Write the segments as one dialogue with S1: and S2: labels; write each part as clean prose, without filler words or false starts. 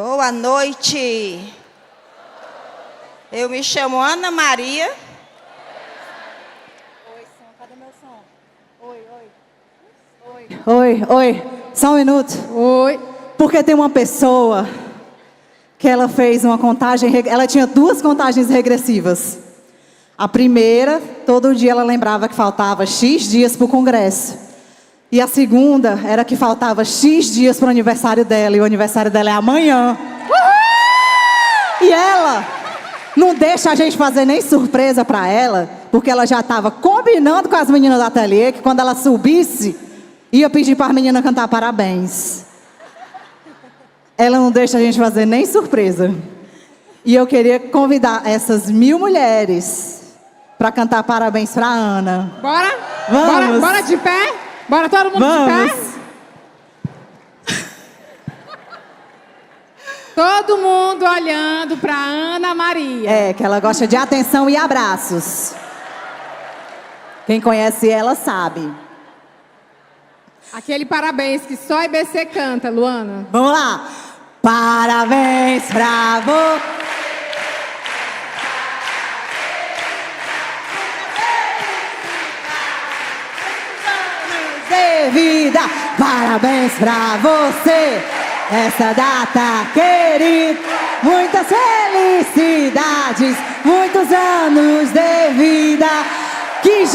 S1: Boa noite. Eu me chamo Ana Maria.
S2: Oi, som, cadê meu som? Oi. Só um minuto.
S3: Oi.
S2: Porque tem uma pessoa que ela fez uma contagem, ela tinha 2 contagens regressivas. A primeira, todo dia ela lembrava que faltava X dias para o congresso. E a segunda era que faltava X dias para o aniversário dela. E o aniversário dela é amanhã. E ela não deixa a gente fazer nem surpresa para ela, porque ela já estava combinando com as meninas do ateliê que quando ela subisse, ia pedir para as meninas cantar parabéns. Ela não deixa a gente fazer nem surpresa. E eu queria convidar essas 1000 mulheres para cantar parabéns para Ana.
S3: Bora?
S2: Vamos.
S3: Bora de pé? Bora todo mundo
S2: Vamos.
S3: de pé? Todo mundo olhando para Ana Maria.
S2: É, que ela gosta de atenção e abraços. Quem conhece ela sabe.
S3: Aquele parabéns que só a IBC canta, Luana.
S2: Vamos lá. Parabéns pra você. De vida, parabéns pra você, essa data querida, muitas felicidades, muitos anos de vida, que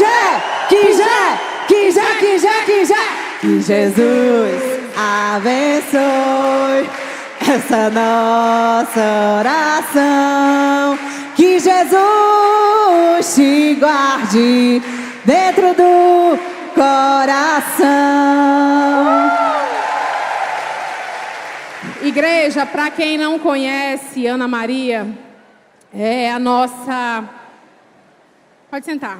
S2: Jesus abençoe essa nossa oração, que Jesus te guarde dentro do coração.
S3: Igreja, para quem não conhece, Ana Maria é a nossa... Pode sentar.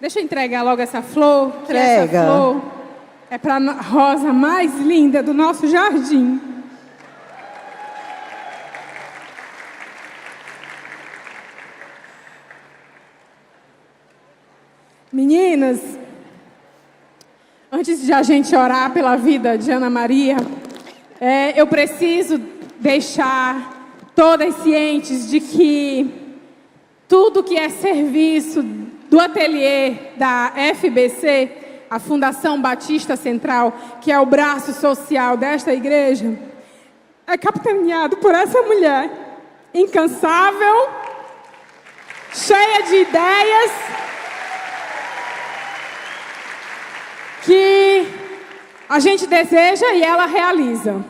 S3: Deixa eu entregar logo essa flor. Que
S2: Entrega.
S3: essa flor é para a rosa mais linda do nosso jardim. Meninas, antes de a gente orar pela vida de Ana Maria, eu preciso deixar todas cientes de que tudo que é serviço do ateliê da FBC, a Fundação Batista Central, que é o braço social desta igreja, é capitaneado por essa mulher incansável, cheia de ideias, que a gente deseja e ela realiza.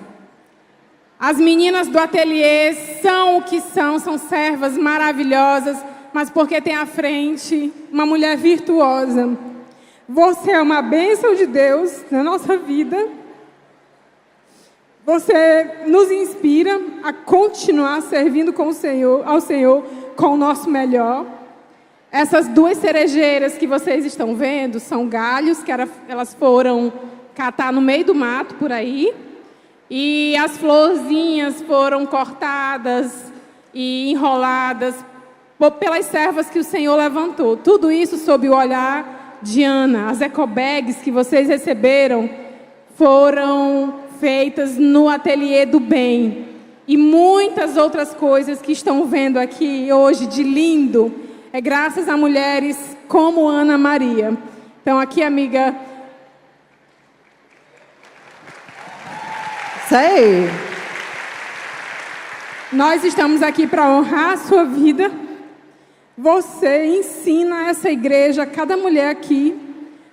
S3: As meninas do ateliê são o que são servas maravilhosas, mas porque tem à frente uma mulher virtuosa. Você é uma bênção de Deus na nossa vida. Você nos inspira a continuar servindo ao Senhor com o nosso melhor. Essas 2 cerejeiras que vocês estão vendo são galhos que elas foram catar no meio do mato por aí. E as florzinhas foram cortadas e enroladas pelas servas que o Senhor levantou. Tudo isso sob o olhar de Ana. As ecobags que vocês receberam foram feitas no ateliê do bem. E muitas outras coisas que estão vendo aqui hoje de lindo é graças a mulheres como Ana Maria. Então aqui, amiga...
S2: Isso aí.
S3: Nós estamos aqui para honrar a sua vida. Você ensina essa igreja, cada mulher aqui,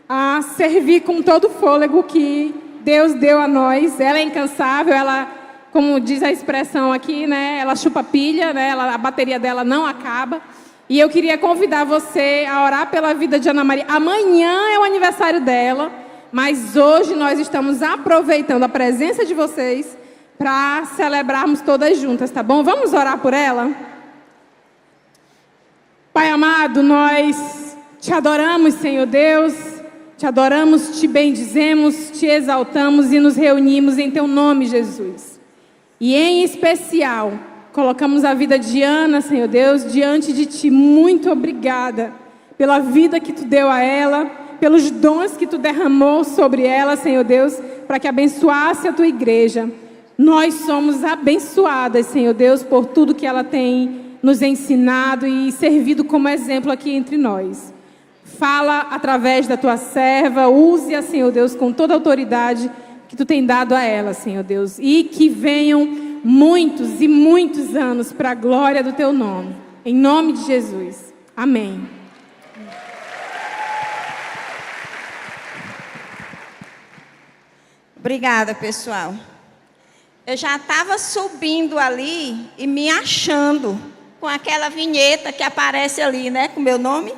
S3: a servir com todo o fôlego que Deus deu a nós. Ela é incansável, ela, como diz a expressão aqui, né, ela chupa pilha, né, a bateria dela não acaba. E eu queria convidar você a orar pela vida de Ana Maria. Amanhã é o aniversário dela, mas hoje nós estamos aproveitando a presença de vocês para celebrarmos todas juntas, tá bom? Vamos orar por ela? Pai amado, nós te adoramos, Senhor Deus, te adoramos, te bendizemos, te exaltamos e nos reunimos em teu nome, Jesus. E em especial, colocamos a vida de Ana, Senhor Deus, diante de ti. Muito obrigada pela vida que tu deu a ela, pelos dons que tu derramou sobre ela, Senhor Deus, para que abençoasse a tua igreja. Nós somos abençoadas, Senhor Deus, por tudo que ela tem nos ensinado e servido como exemplo aqui entre nós. Fala através da tua serva, use-a, Senhor Deus, com toda a autoridade que tu tem dado a ela, Senhor Deus. E que venham muitos e muitos anos para a glória do teu nome. Em nome de Jesus. Amém.
S1: Obrigada, pessoal. Eu já estava subindo ali e me achando com aquela vinheta que aparece ali, né, com o meu nome.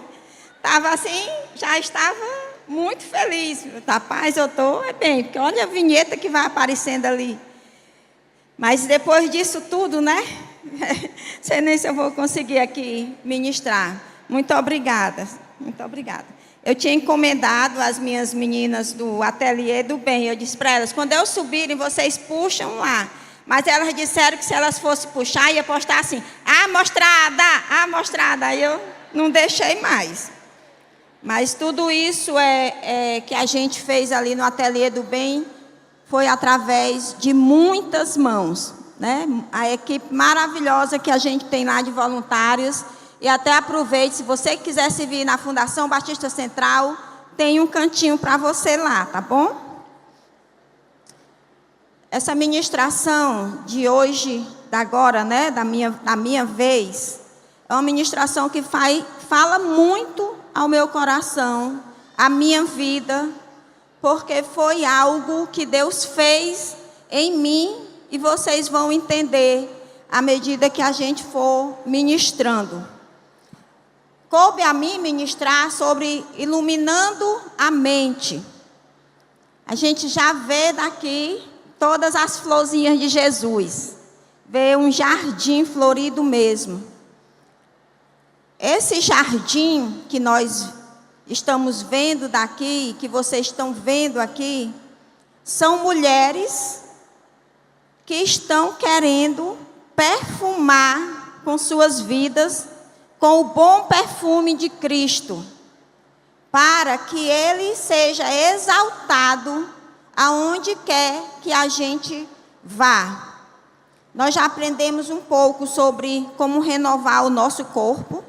S1: Estava assim, já estava muito feliz. Rapaz, eu estou bem, porque olha a vinheta que vai aparecendo ali. Mas depois disso tudo, né, sei nem se eu vou conseguir aqui ministrar. Muito obrigada, muito obrigada. Eu tinha encomendado as minhas meninas do ateliê do bem. Eu disse para elas, quando eu subirem, vocês puxam lá. Mas elas disseram que se elas fossem puxar, ia postar assim, mostrada. Aí eu não deixei mais. Mas tudo isso que a gente fez ali no ateliê do bem foi através de muitas mãos, né? A equipe maravilhosa que a gente tem lá de voluntários. E até aproveite, se você quiser se vir na Fundação Batista Central, tem um cantinho para você lá, tá bom? Essa ministração de hoje, da agora, né, da minha vez, é uma ministração que fala muito ao meu coração, à minha vida, porque foi algo que Deus fez em mim e vocês vão entender à medida que a gente for ministrando. Coube a mim ministrar sobre iluminando a mente. A gente já vê daqui todas as florzinhas de Jesus. Vê um jardim florido mesmo. Esse jardim que nós estamos vendo daqui, que vocês estão vendo aqui, são mulheres que estão querendo perfumar com suas vidas com o bom perfume de Cristo, para que Ele seja exaltado aonde quer que a gente vá. Nós já aprendemos um pouco sobre como renovar o nosso corpo.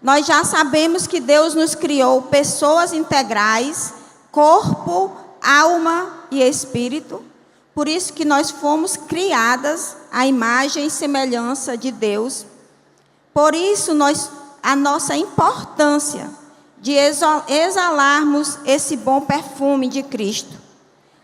S1: Nós já sabemos que Deus nos criou pessoas integrais, corpo, alma e espírito. Por isso que nós fomos criadas à imagem e semelhança de Deus. Por isso, a nossa importância de exalarmos esse bom perfume de Cristo.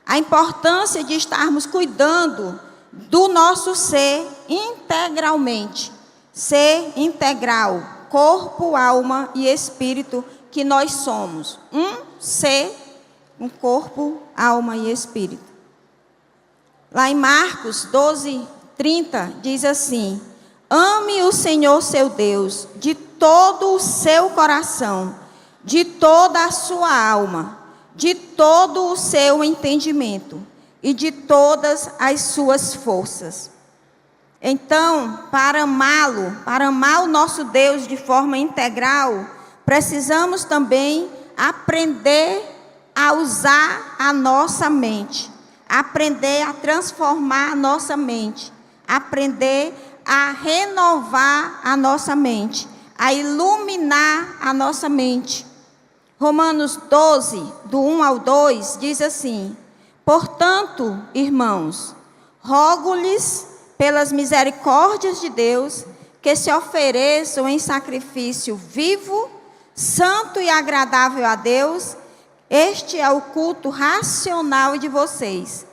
S1: A importância de estarmos cuidando do nosso ser integralmente. Ser integral, corpo, alma e espírito, que nós somos. Um ser, um corpo, alma e espírito. Lá em Marcos 12:30, diz assim: ame o Senhor seu Deus de todo o seu coração, de toda a sua alma, de todo o seu entendimento e de todas as suas forças. Então, para amá-lo, para amar o nosso Deus de forma integral, precisamos também aprender a usar a nossa mente, aprender a transformar a nossa mente, aprender a renovar a nossa mente, a iluminar a nossa mente. Romanos 12, do 1 ao 2, diz assim: portanto, irmãos, rogo-lhes pelas misericórdias de Deus, que se ofereçam em sacrifício vivo, santo e agradável a Deus. Este é o culto racional de vocês.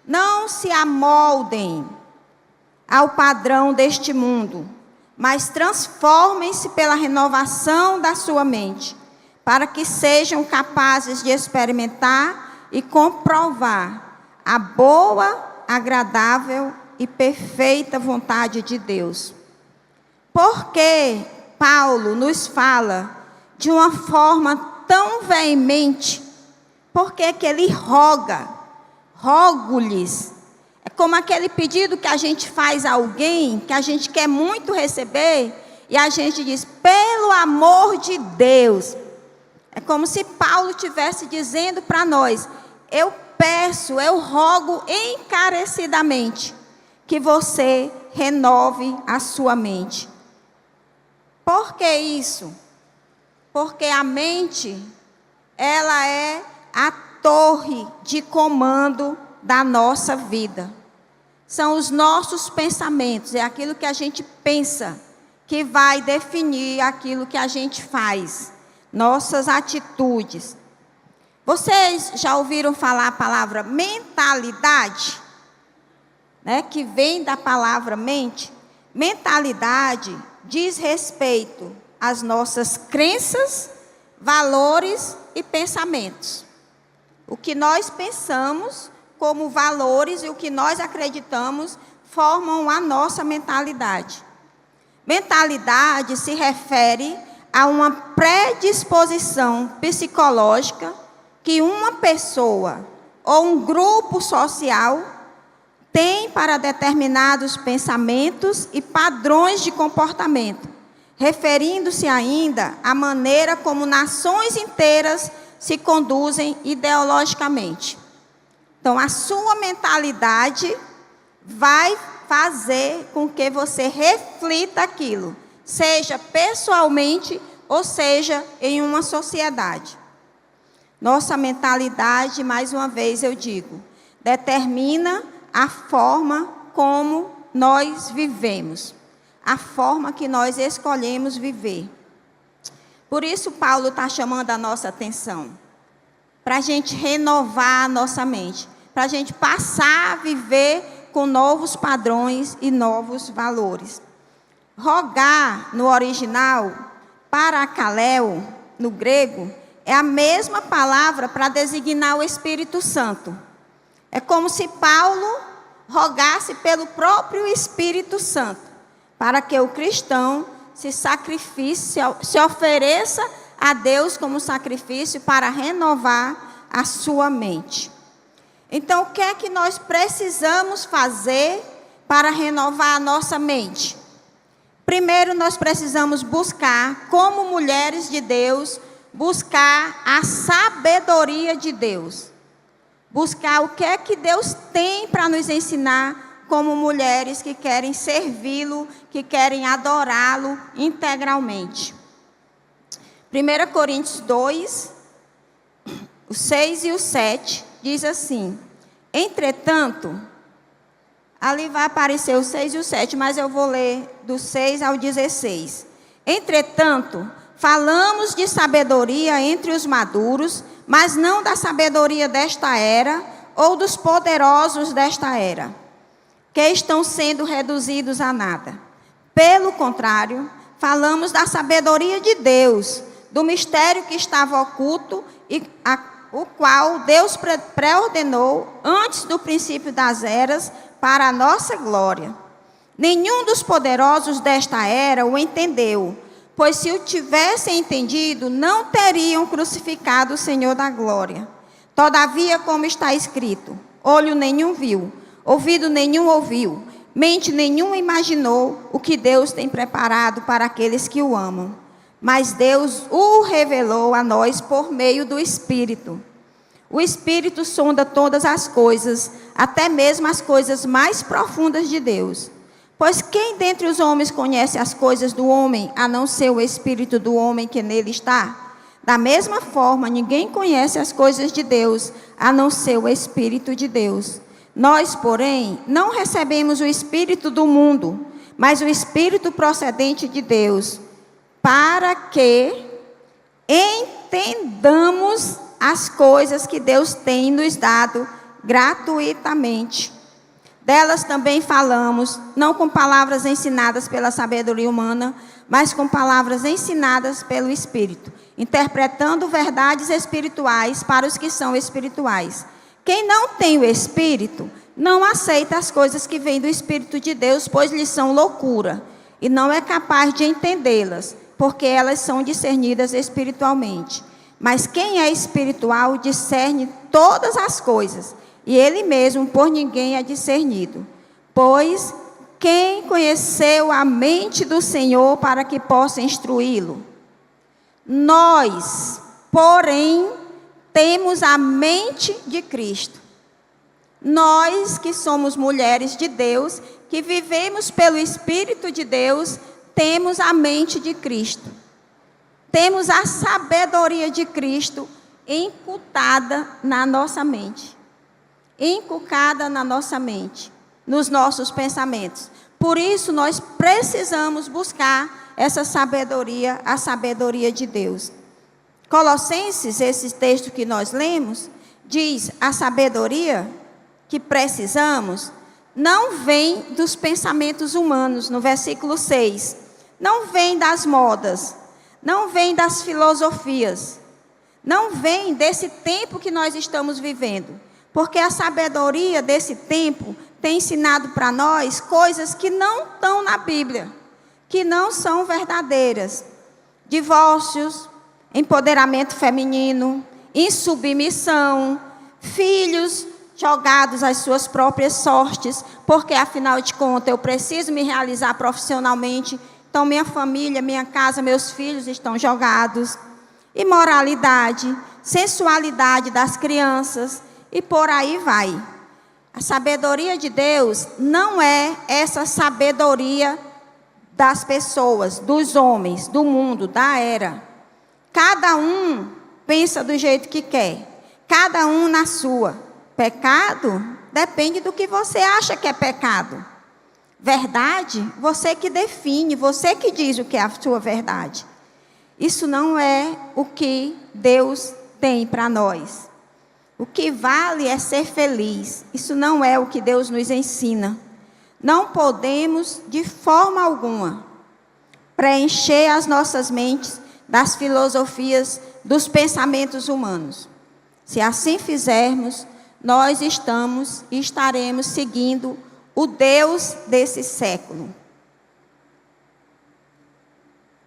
S1: Não se amoldem ao padrão deste mundo, mas transformem-se pela renovação da sua mente, para que sejam capazes de experimentar e comprovar a boa, agradável e perfeita vontade de Deus. Porque Paulo nos fala de uma forma tão veemente? Porque que ele rogo-lhes. É como aquele pedido que a gente faz a alguém, que a gente quer muito receber, e a gente diz, pelo amor de Deus. É como se Paulo estivesse dizendo para nós, eu peço, eu rogo encarecidamente, que você renove a sua mente. Por que isso? Porque a mente, ela é a torre de comando da nossa vida. São os nossos pensamentos, é aquilo que a gente pensa que vai definir aquilo que a gente faz, nossas atitudes. Vocês já ouviram falar a palavra mentalidade? Né? Que vem da palavra mente. Mentalidade diz respeito às nossas crenças, valores e pensamentos. O que nós pensamos como valores e o que nós acreditamos formam a nossa mentalidade. Mentalidade se refere a uma predisposição psicológica que uma pessoa ou um grupo social tem para determinados pensamentos e padrões de comportamento, referindo-se ainda à maneira como nações inteiras se conduzem ideologicamente. Então, a sua mentalidade vai fazer com que você reflita aquilo, seja pessoalmente ou seja em uma sociedade. Nossa mentalidade, mais uma vez eu digo, determina a forma como nós vivemos, a forma que nós escolhemos viver. Por isso Paulo está chamando a nossa atenção, para a gente renovar a nossa mente, para a gente passar a viver com novos padrões e novos valores. Rogar, no original, parakaleo, no grego, é a mesma palavra para designar o Espírito Santo. É como se Paulo rogasse pelo próprio Espírito Santo, para que o cristão se sacrifique, se ofereça a Deus como sacrifício para renovar a sua mente. Então, o que é que nós precisamos fazer para renovar a nossa mente? Primeiro, nós precisamos buscar, como mulheres de Deus, buscar a sabedoria de Deus. Buscar o que é que Deus tem para nos ensinar como mulheres que querem servi-lo, que querem adorá-lo integralmente. 1 Coríntios 2, o 6 e o 7, diz assim: entretanto, ali vai aparecer o 6 e o 7, mas eu vou ler do 6 ao 16. Entretanto, falamos de sabedoria entre os maduros, mas não da sabedoria desta era, ou dos poderosos desta era, que estão sendo reduzidos a nada. Pelo contrário, falamos da sabedoria de Deus, do mistério que estava oculto, e o qual Deus preordenou antes do princípio das eras, para a nossa glória. Nenhum dos poderosos desta era o entendeu, pois se o tivessem entendido, não teriam crucificado o Senhor da glória. Todavia, como está escrito, olho nenhum viu, ouvido nenhum ouviu, mente nenhuma imaginou o que Deus tem preparado para aqueles que o amam. Mas Deus o revelou a nós por meio do Espírito. O Espírito sonda todas as coisas, até mesmo as coisas mais profundas de Deus. Pois quem dentre os homens conhece as coisas do homem, a não ser o Espírito do homem que nele está? Da mesma forma, ninguém conhece as coisas de Deus, a não ser o Espírito de Deus. Nós, porém, não recebemos o Espírito do mundo, mas o Espírito procedente de Deus, para que entendamos as coisas que Deus tem nos dado gratuitamente. Delas também falamos, não com palavras ensinadas pela sabedoria humana, mas com palavras ensinadas pelo Espírito, interpretando verdades espirituais para os que são espirituais. Quem não tem o Espírito, não aceita as coisas que vêm do Espírito de Deus, pois lhes são loucura, e não é capaz de entendê-las, porque elas são discernidas espiritualmente. Mas quem é espiritual discerne todas as coisas, e ele mesmo por ninguém é discernido. Pois quem conheceu a mente do Senhor para que possa instruí-lo? Nós, porém, temos a mente de Cristo. Nós que somos mulheres de Deus, que vivemos pelo Espírito de Deus, temos a mente de Cristo. Temos a sabedoria de Cristo inculcada na nossa mente. Inculcada na nossa mente, nos nossos pensamentos. Por isso, nós precisamos buscar essa sabedoria, a sabedoria de Deus. Colossenses, esse texto que nós lemos, diz: a sabedoria que precisamos não vem dos pensamentos humanos, no versículo 6. Não vem das modas, não vem das filosofias, não vem desse tempo que nós estamos vivendo. Porque a sabedoria desse tempo tem ensinado para nós coisas que não estão na Bíblia, que não são verdadeiras. Divórcios, empoderamento feminino, insubmissão, filhos jogados às suas próprias sortes, porque afinal de contas eu preciso me realizar profissionalmente, então minha família, minha casa, meus filhos estão jogados. Imoralidade, sensualidade das crianças e por aí vai. A sabedoria de Deus não é essa sabedoria das pessoas, dos homens, do mundo, da era. Cada um pensa do jeito que quer, cada um na sua. Pecado depende do que você acha que é pecado. Verdade, você que define, você que diz o que é a sua verdade. Isso não é o que Deus tem para nós. O que vale é ser feliz. Isso não é o que Deus nos ensina. Não podemos, de forma alguma, preencher as nossas mentes das filosofias, dos pensamentos humanos. Se assim fizermos, nós estamos e estaremos seguindo o Deus desse século.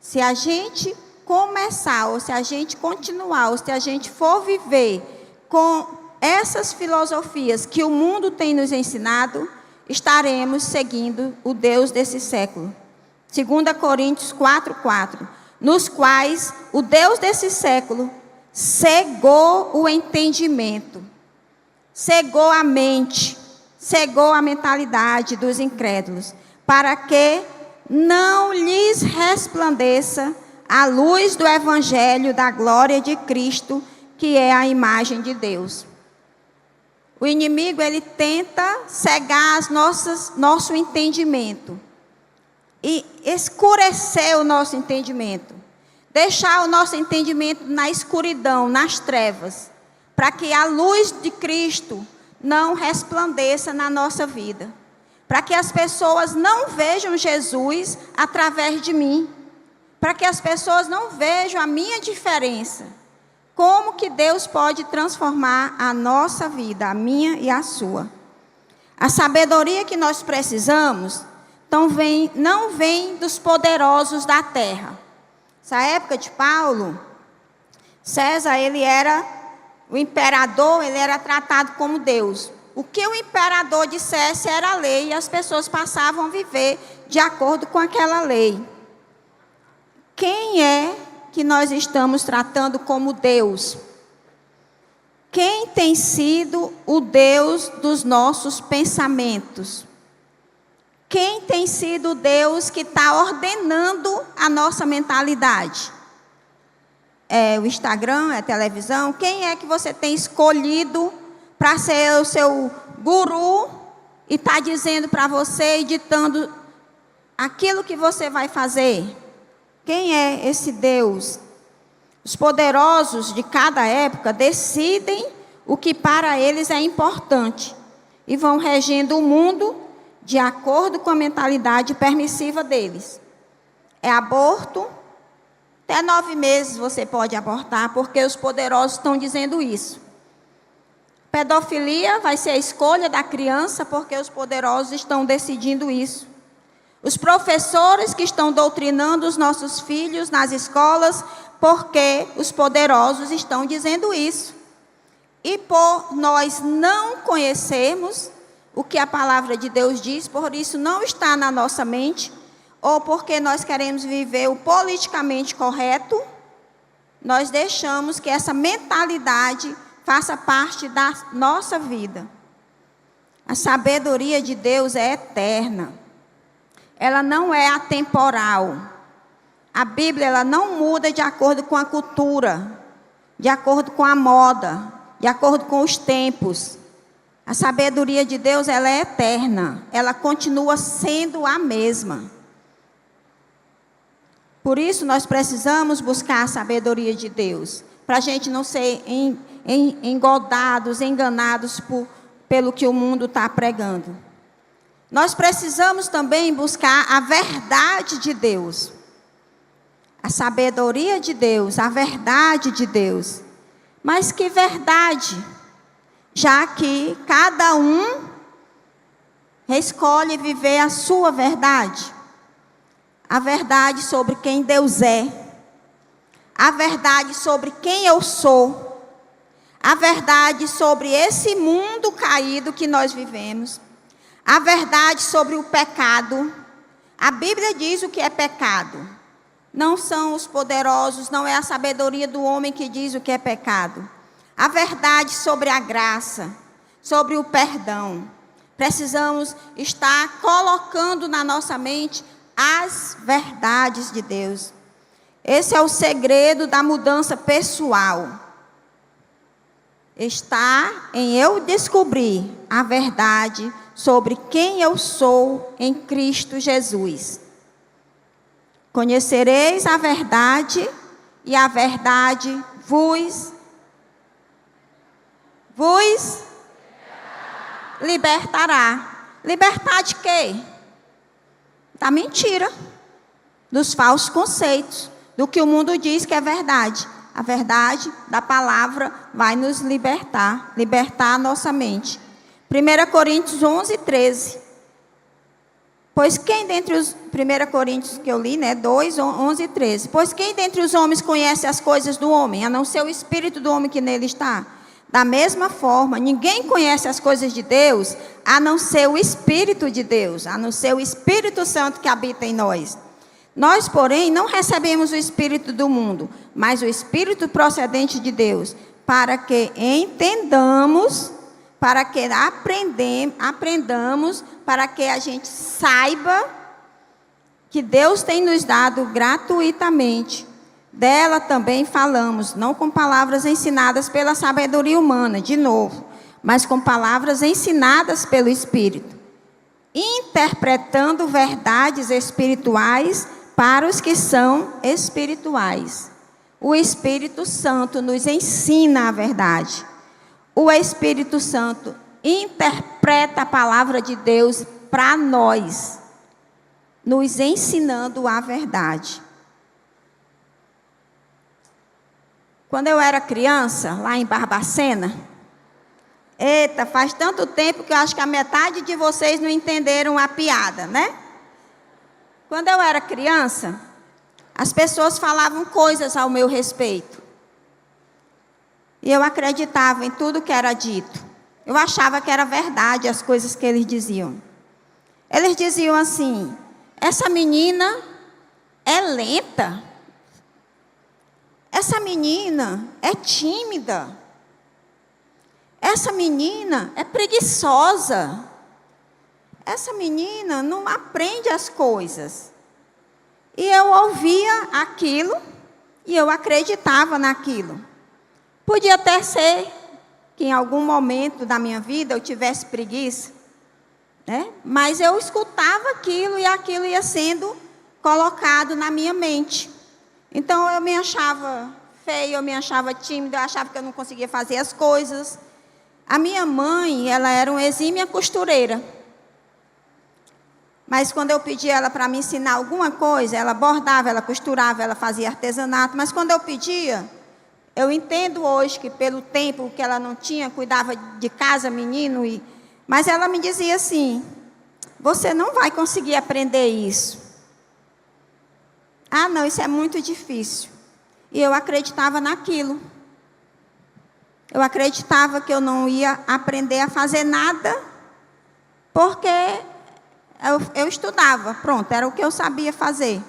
S1: Se a gente começar, ou se a gente continuar, ou se a gente for viver com essas filosofias que o mundo tem nos ensinado, estaremos seguindo o Deus desse século. 2 Coríntios 4:4, nos quais o Deus desse século cegou o entendimento, cegou a mente, cegou a mentalidade dos incrédulos, para que não lhes resplandeça a luz do evangelho da glória de Cristo, que é a imagem de Deus. O inimigo, ele tenta cegar nosso entendimento e escurecer o nosso entendimento, deixar o nosso entendimento na escuridão, nas trevas, para que a luz de Cristo não resplandeça na nossa vida, para que as pessoas não vejam Jesus através de mim, para que as pessoas não vejam a minha diferença. Como que Deus pode transformar a nossa vida, a minha e a sua? A sabedoria que nós precisamos não vem dos poderosos da terra. Nessa época de Paulo, César, ele era o imperador, ele era tratado como Deus. O que o imperador dissesse era a lei, e as pessoas passavam a viver de acordo com aquela lei. Quem é que nós estamos tratando como Deus? Quem tem sido o Deus dos nossos pensamentos? Quem tem sido o Deus que está ordenando a nossa mentalidade? É o Instagram, é a televisão? Quem é que você tem escolhido para ser o seu guru e está dizendo para você e ditando aquilo que você vai fazer? Quem é esse Deus? Os poderosos de cada época decidem o que para eles é importante e vão regendo o mundo de acordo com a mentalidade permissiva deles. É aborto, até 9 meses você pode abortar, porque os poderosos estão dizendo isso. Pedofilia vai ser a escolha da criança, porque os poderosos estão decidindo isso. Os professores que estão doutrinando os nossos filhos nas escolas, porque os poderosos estão dizendo isso. E por nós não conhecermos o que a palavra de Deus diz, por isso não está na nossa mente, ou porque nós queremos viver o politicamente correto, nós deixamos que essa mentalidade faça parte da nossa vida. A sabedoria de Deus é eterna. Ela não é atemporal. A Bíblia ela não muda de acordo com a cultura, de acordo com a moda, de acordo com os tempos. A sabedoria de Deus ela é eterna. Ela continua sendo a mesma. Por isso nós precisamos buscar a sabedoria de Deus, para a gente não ser engodados, enganados pelo que o mundo está pregando. Nós precisamos também buscar a verdade de Deus, a sabedoria de Deus, a verdade de Deus. Mas que verdade? Já que cada um escolhe viver a sua verdade. A verdade sobre quem Deus é. A verdade sobre quem eu sou. A verdade sobre esse mundo caído que nós vivemos. A verdade sobre o pecado. A Bíblia diz o que é pecado. Não são os poderosos, não é a sabedoria do homem que diz o que é pecado. A verdade sobre a graça, sobre o perdão. Precisamos estar colocando na nossa mente as verdades de Deus. Esse é o segredo da mudança pessoal. Está em eu descobrir a verdade sobre quem eu sou em Cristo Jesus. Conhecereis a verdade e a verdade vos libertará. Libertar de quê? Da mentira, dos falsos conceitos, do que o mundo diz que é verdade. A verdade da palavra vai nos libertar, libertar a nossa mente. 1 Coríntios 11, 13. Pois quem dentre os... 1 Coríntios que eu li, 2, 11 e 13. Pois quem dentre os homens conhece as coisas do homem, a não ser o espírito do homem que nele está? Da mesma forma, ninguém conhece as coisas de Deus, a não ser o Espírito de Deus, a não ser o Espírito Santo que habita em nós. Nós, porém, não recebemos o Espírito do mundo, mas o Espírito procedente de Deus, para que entendamos, para que aprendamos, para que a gente saiba que Deus tem nos dado gratuitamente. Dela também falamos, não com palavras ensinadas pela sabedoria humana, de novo, mas com palavras ensinadas pelo Espírito, interpretando verdades espirituais para os que são espirituais. O Espírito Santo nos ensina a verdade. O Espírito Santo interpreta a palavra de Deus para nós, nos ensinando a verdade. Quando eu era criança, lá em Barbacena, eita, faz tanto tempo que eu acho que a metade de vocês não entenderam a piada, né? Quando eu era criança, as pessoas falavam coisas ao meu respeito. E eu acreditava em tudo que era dito. Eu achava que era verdade as coisas que eles diziam. Eles diziam assim: essa menina é lenta. Essa menina é tímida. Essa menina é preguiçosa. Essa menina não aprende as coisas. E eu ouvia aquilo e eu acreditava naquilo. Podia até ser que em algum momento da minha vida eu tivesse preguiça, né? Mas eu escutava aquilo e aquilo ia sendo colocado na minha mente. Então eu me achava feia, eu me achava tímida, eu achava que eu não conseguia fazer as coisas. A minha mãe, ela era uma exímia costureira. Mas quando eu pedi ela para me ensinar alguma coisa, ela bordava, ela costurava, ela fazia artesanato. Mas quando eu pedia, eu entendo hoje que pelo tempo que ela não tinha, cuidava de casa, menino. Mas ela me dizia assim: você não vai conseguir aprender isso. Ah, não, isso é muito difícil. E eu acreditava naquilo. Eu acreditava que eu não ia aprender a fazer nada, porque eu estudava, pronto, era o que eu sabia fazer.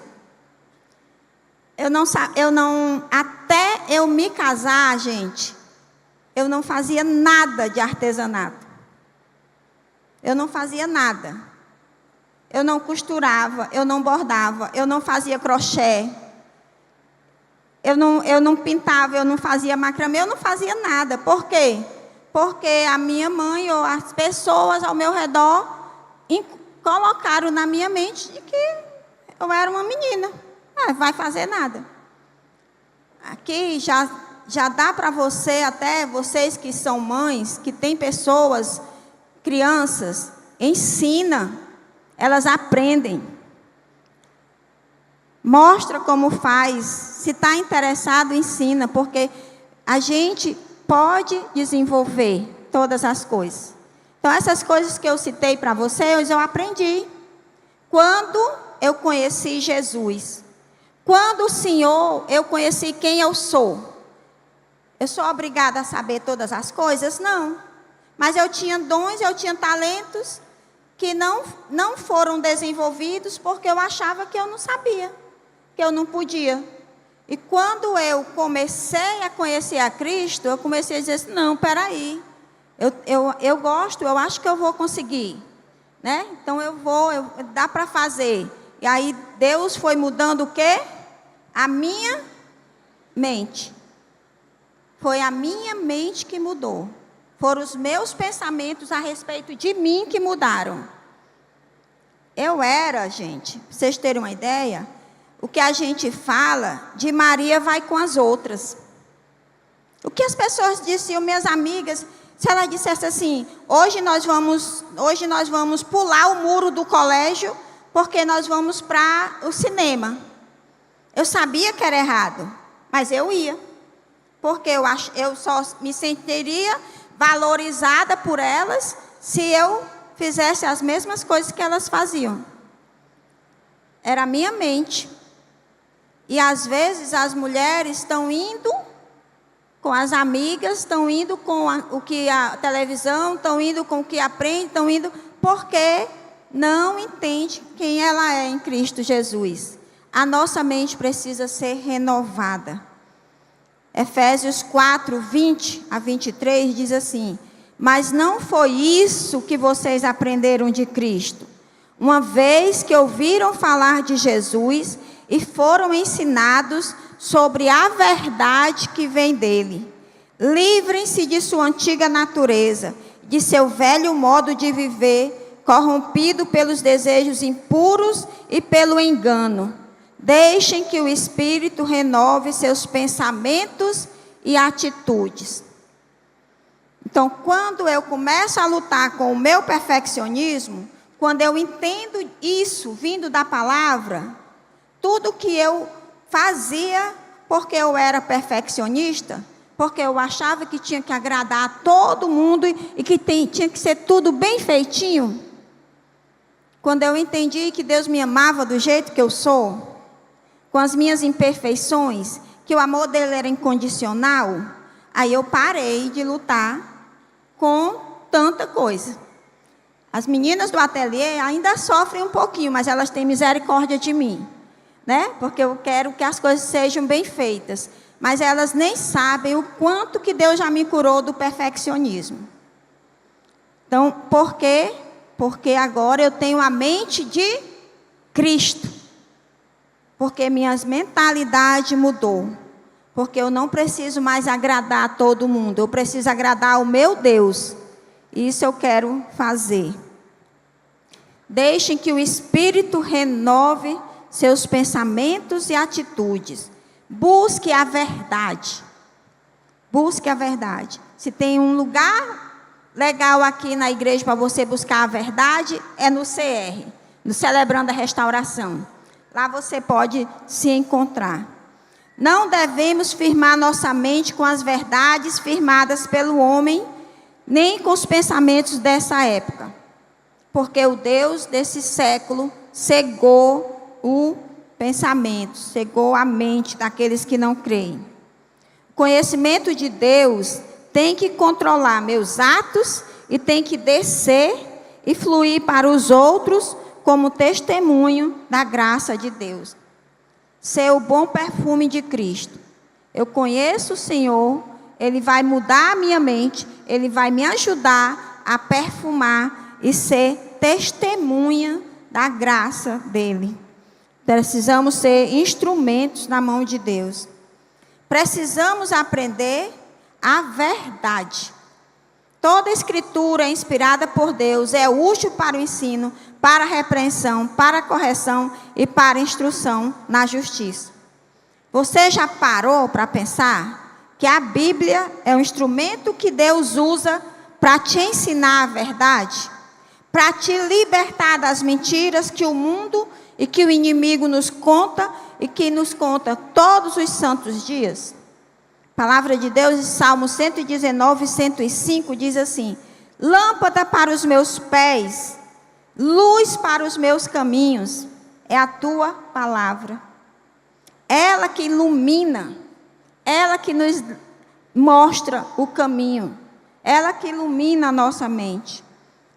S1: Até eu me casar, gente, eu não fazia nada de artesanato. eu não fazia nada. Eu não costurava, eu não bordava, eu não fazia crochê. Eu não pintava, eu não fazia macramê, eu não fazia nada. Por quê? Porque a minha mãe ou as pessoas ao meu redor colocaram na minha mente de que eu era uma menina. Não vai fazer nada. Aqui já dá para você, até vocês que são mães, que têm pessoas, crianças, ensina. Elas aprendem. Mostra como faz. Se está interessado, ensina. Porque a gente pode desenvolver todas as coisas. Então, essas coisas que eu citei para vocês, eu aprendi. Quando eu conheci Jesus. Quando o Senhor, eu conheci quem eu sou. Eu sou obrigada a saber todas as coisas? Não. Mas eu tinha dons, eu tinha talentos que não foram desenvolvidos porque eu achava que eu não sabia, que eu não podia. E quando eu comecei a conhecer a Cristo, eu comecei a dizer assim, não, peraí, eu gosto, eu acho que eu vou conseguir, né? Então dá para fazer. E aí Deus foi mudando o quê? A minha mente. Foi a minha mente que mudou. Foram os meus pensamentos a respeito de mim que mudaram. Eu era, gente, para vocês terem uma ideia, o que a gente fala de Maria vai com as outras. O que as pessoas diziam, minhas amigas, se ela dissesse assim, hoje nós vamos pular o muro do colégio, porque nós vamos para o cinema. Eu sabia que era errado, mas eu ia. Porque eu só me sentiria valorizada por elas se eu fizesse as mesmas coisas que elas faziam. Era a minha mente. E às vezes as mulheres estão indo com as amigas, estão indo com o que a televisão, estão indo com o que aprende, estão indo porque não entende quem ela é em Cristo Jesus. A nossa mente precisa ser renovada. Efésios 4, 20 a 23 diz assim, mas não foi isso que vocês aprenderam de Cristo. Uma vez que ouviram falar de Jesus e foram ensinados sobre a verdade que vem dele. Livrem-se de sua antiga natureza, de seu velho modo de viver, corrompido pelos desejos impuros e pelo engano. Deixem que o Espírito renove seus pensamentos e atitudes. Então, quando eu começo a lutar com o meu perfeccionismo, quando eu entendo isso vindo da palavra, tudo que eu fazia porque eu era perfeccionista, porque eu achava que tinha que agradar a todo mundo e que tinha que ser tudo bem feitinho. Quando eu entendi que Deus me amava do jeito que eu sou, com as minhas imperfeições, que o amor dele era incondicional, aí eu parei de lutar com tanta coisa. As meninas do ateliê ainda sofrem um pouquinho, mas elas têm misericórdia de mim, né? Porque eu quero que as coisas sejam bem feitas. Mas elas nem sabem o quanto que Deus já me curou do perfeccionismo. Então, por quê? Porque agora eu tenho a mente de Cristo. Porque minha mentalidade mudou. Porque eu não preciso mais agradar a todo mundo. Eu preciso agradar ao meu Deus. Isso eu quero fazer. Deixem que o Espírito renove seus pensamentos e atitudes. Busque a verdade. Busque a verdade. Se tem um lugar legal aqui na igreja para você buscar a verdade, é no CR, no Celebrando a Restauração. Lá você pode se encontrar. Não devemos firmar nossa mente com as verdades firmadas pelo homem, nem com os pensamentos dessa época. Porque o Deus desse século cegou o pensamento, cegou a mente daqueles que não creem. O conhecimento de Deus tem que controlar meus atos e tem que descer e fluir para os outros como testemunho da graça de Deus. Ser o bom perfume de Cristo. Eu conheço o Senhor, Ele vai mudar a minha mente, Ele vai me ajudar a perfumar e ser testemunha da graça dele. Precisamos ser instrumentos na mão de Deus. Precisamos aprender a verdade. Toda escritura inspirada por Deus é útil para o ensino, para a repreensão, para a correção e para a instrução na justiça. Você já parou para pensar que a Bíblia é um instrumento que Deus usa para te ensinar a verdade? Para te libertar das mentiras que o mundo e que o inimigo nos conta e que nos conta todos os santos dias? A palavra de Deus, em Salmo 119, 105, diz assim: lâmpada para os meus pés, luz para os meus caminhos, é a tua palavra. Ela que ilumina, ela que nos mostra o caminho, ela que ilumina a nossa mente.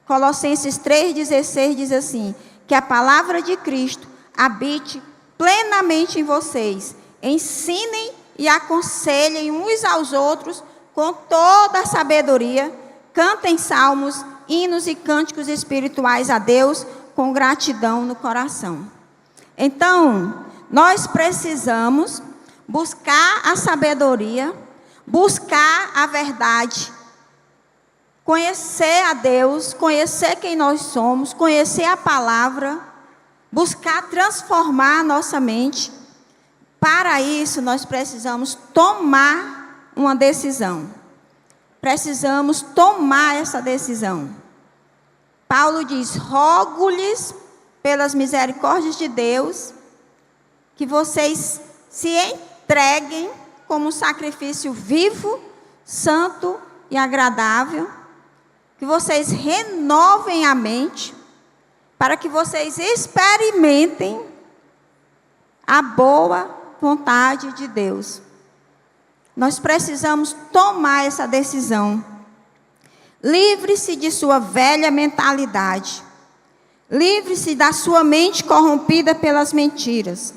S1: Colossenses 3,16 diz assim: que a palavra de Cristo habite plenamente em vocês, ensinem e aconselhem uns aos outros com toda a sabedoria, cantem salmos, hinos e cânticos espirituais a Deus com gratidão no coração. Então, nós precisamos buscar a sabedoria, buscar a verdade, conhecer a Deus, conhecer quem nós somos, conhecer a palavra, buscar transformar a nossa mente. Para isso, nós precisamos tomar uma decisão. Precisamos tomar essa decisão. Paulo diz: rogo-lhes pelas misericórdias de Deus, que vocês se entreguem como um sacrifício vivo, santo e agradável, que vocês renovem a mente, para que vocês experimentem a boa vontade de Deus. Nós precisamos tomar essa decisão. Livre-se de sua velha mentalidade. Livre-se da sua mente corrompida pelas mentiras.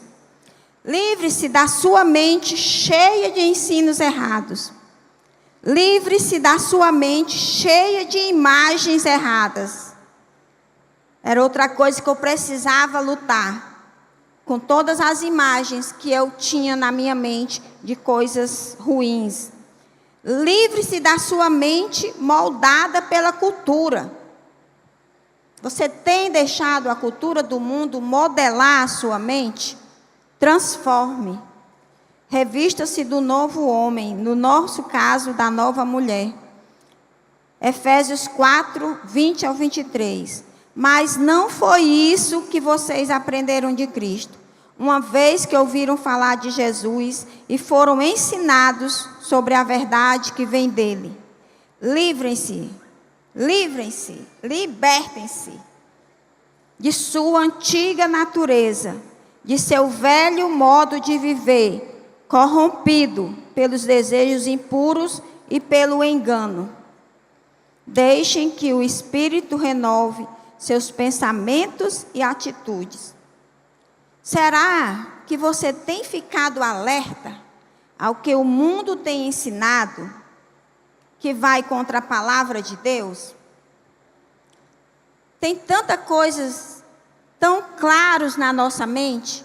S1: Livre-se da sua mente cheia de ensinos errados. Livre-se da sua mente cheia de imagens erradas. Era outra coisa que eu precisava lutar. Com todas as imagens que eu tinha na minha mente de coisas ruins. Livre-se da sua mente moldada pela cultura. Você tem deixado a cultura do mundo modelar a sua mente? Transforme. Revista-se do novo homem, no nosso caso, da nova mulher. Efésios 4, 20 ao 23. Mas não foi isso que vocês aprenderam de Cristo, uma vez que ouviram falar de Jesus e foram ensinados sobre a verdade que vem dele. Livrem-se, libertem-se de sua antiga natureza, de seu velho modo de viver, corrompido pelos desejos impuros e pelo engano. Deixem que o Espírito renove seus pensamentos e atitudes. Será que você tem ficado alerta ao que o mundo tem ensinado, que vai contra a palavra de Deus? Tem tantas coisas tão claras na nossa mente,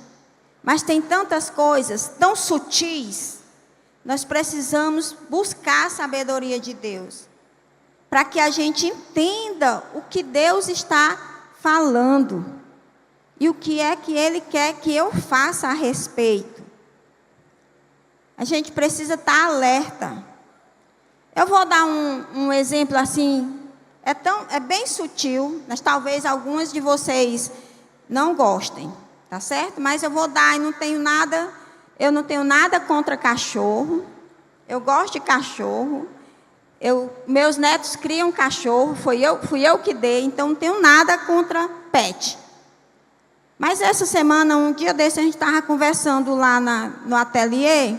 S1: mas tem tantas coisas tão sutis. Nós precisamos buscar a sabedoria de Deus, para que a gente entenda o que Deus está falando e o que é que Ele quer que eu faça a respeito. A gente precisa estar alerta. Eu vou dar um exemplo assim, é bem sutil, mas talvez algumas de vocês não gostem, tá certo? Mas eu vou dar, eu não tenho nada contra cachorro, eu gosto de cachorro. Meus netos criam cachorro, fui eu que dei, então não tenho nada contra pet. Mas essa semana, um dia desse, a gente estava conversando lá no ateliê,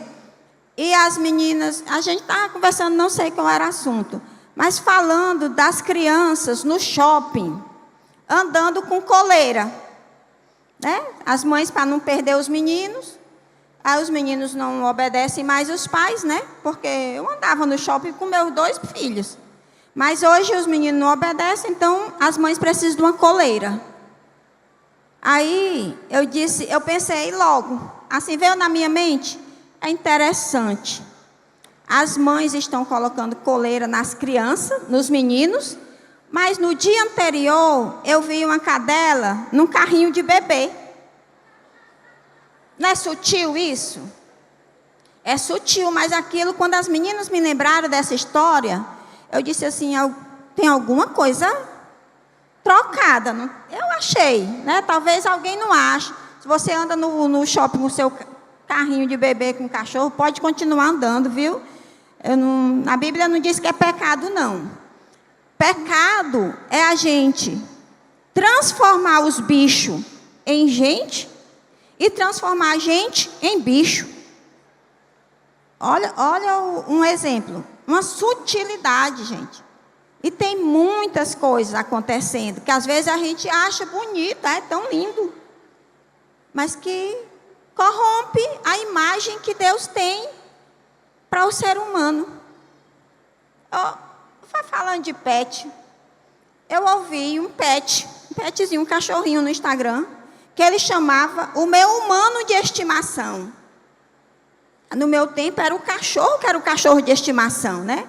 S1: e as meninas, a gente estava conversando, não sei qual era o assunto, mas falando das crianças no shopping, andando com coleira, né? As mães, para não perder os meninos. Aí os meninos não obedecem mais os pais, né? Porque eu andava no shopping com meus 2 filhos. Mas hoje os meninos não obedecem, então as mães precisam de uma coleira. Aí eu pensei logo, assim veio na minha mente, é interessante. As mães estão colocando coleira nas crianças, nos meninos, mas no dia anterior eu vi uma cadela num carrinho de bebê. Não é sutil isso? É sutil, mas aquilo, quando as meninas me lembraram dessa história, eu disse assim, tem alguma coisa trocada. Não? Eu achei, né? Talvez alguém não ache. Se você anda no shopping com o seu carrinho de bebê com cachorro, pode continuar andando, viu? A Bíblia não diz que é pecado, não. Pecado é a gente transformar os bichos em gente e transformar a gente em bicho. Olha um exemplo, uma sutilidade, gente. E tem muitas coisas acontecendo, que às vezes a gente acha bonito, é tão lindo, mas que corrompe a imagem que Deus tem para o ser humano. Falando de pet, eu ouvi um petzinho, um cachorrinho no Instagram, que ele chamava o meu humano de estimação. No meu tempo era o cachorro que era o cachorro de estimação, né?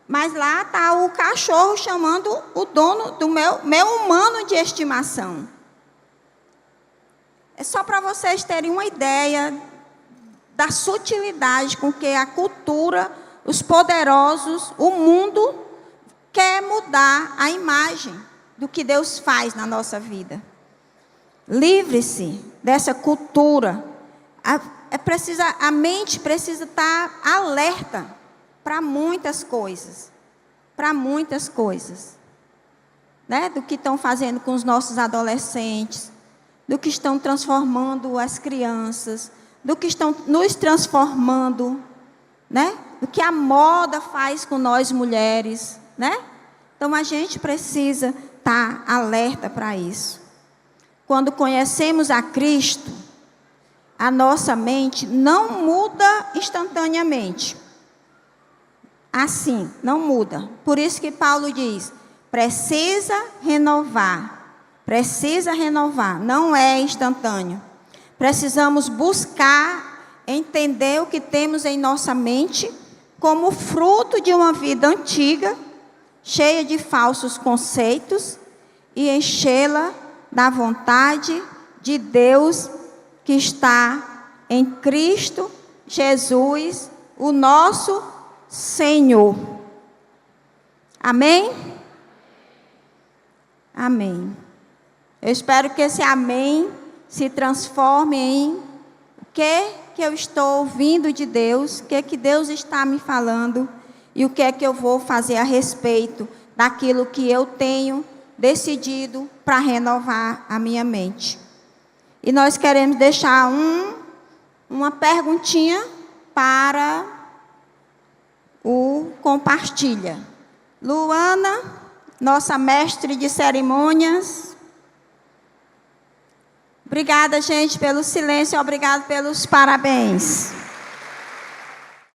S1: Mas lá está o cachorro chamando o dono do meu humano de estimação. É só para vocês terem uma ideia da sutilidade com que a cultura, os poderosos, o mundo quer mudar a imagem do que Deus faz na nossa vida. Livre-se dessa cultura. A mente precisa estar alerta para muitas coisas. Para muitas coisas. Né? Do que estão fazendo com os nossos adolescentes, do que estão transformando as crianças, do que estão nos transformando, né? Do que a moda faz com nós mulheres, né? Então a gente precisa estar alerta para isso. Quando conhecemos a Cristo, a nossa mente não muda instantaneamente. Assim, não muda. Por isso que Paulo diz, precisa renovar, não é instantâneo. Precisamos buscar entender o que temos em nossa mente como fruto de uma vida antiga, cheia de falsos conceitos, e enchê-la da vontade de Deus que está em Cristo Jesus, o nosso Senhor. Amém? Amém. Eu espero que esse amém se transforme em o que eu estou ouvindo de Deus, o que Deus está me falando e o que é que eu vou fazer a respeito daquilo que eu tenho decidido para renovar a minha mente. E nós queremos deixar uma perguntinha para o compartilha. Luana, nossa mestre de cerimônias. Obrigada, gente, pelo silêncio. Obrigado pelos parabéns.